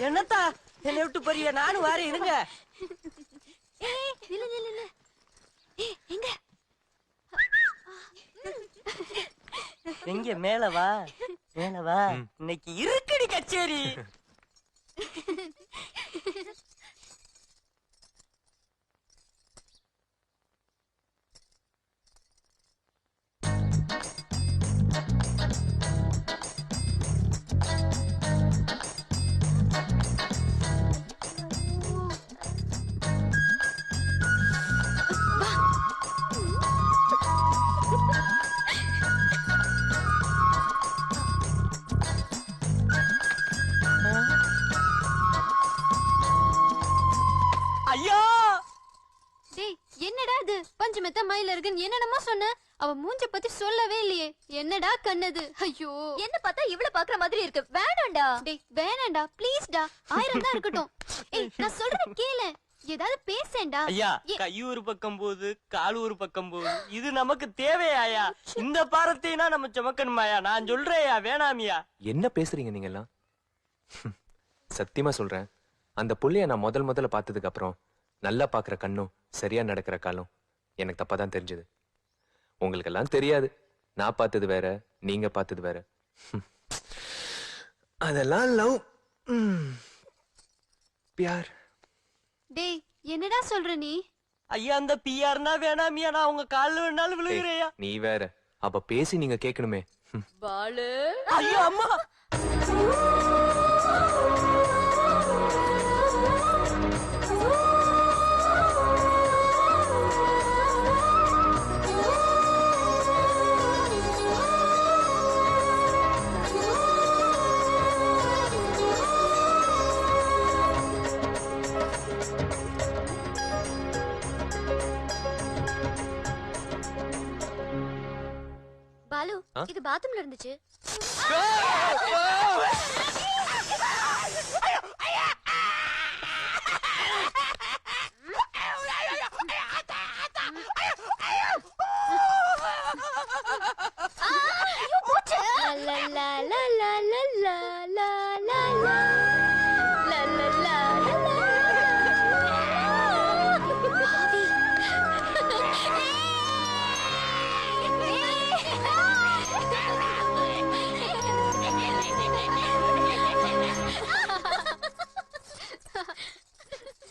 என்னத்தா என்னை விட்டு போறிய? நானும் வாரேன், இருங்க. எங்க எங்க? மேல வா, மேல வா. இன்னைக்கு இருக்குடி கச்சேரி. ஐயோ! டேய், என்னடா இது? பஞ்சமெத்த மயில இருக்குன்னு என்னென்னமோ சொன்ன. அவ மூஞ்ச பத்தி சொல்லவே இல்லையே. என்னடா கண்ணது? ஐயோ, என்ன பார்த்தா இவ்வளவு பாக்குற மாதிரி இருக்கு. வேணாம்டா. டேய் வேணாம்டா, ப்ளீஸ்டா. 1000 தான் இருக்கட்டும். ஏய், நான் சொல்றத கேளு. ஏதாவது பேசேன்டா. ஐயா, கை ஒரு பக்கம் போகுது, கால் ஒரு பக்கம் போகுது. இது நமக்கு தேவையாயா? இந்த பாரத்தைனா நம்ம சுமக்கணுமாயா? நான் சொல்றேயா, வேணாமியா? என்ன பேசுறீங்க நீங்க எல்லாம்? சத்தியமா சொல்றேன், அந்த புள்ளைய நான் முதல்ல பார்த்ததுக்கு அப்புறம் நல்லா பாக்குற கண்ணும் சரியா நடக்கிற காலம் எனக்கு தப்பாதான் தெரிஞ்சது. உங்களுக்கு எல்லாம் தெரியாது, நான் பார்த்தது வேற, நீங்க பார்த்தது வேற. அதெல்லாம் லவ், பியார். டேய், என்னடா சொல்ற நீ? ஐயா, அந்த பிஆர்னா வேணாமியா? நான் உங்க கால்ல வேணாலும் விழுகிறேயா? நீ வேற, அப்ப பேசி நீங்க கேட்கணுமே. பாலு. ஐயோ அம்மா! பாலு, இது பாத்ரூம்ல இருந்துச்சு.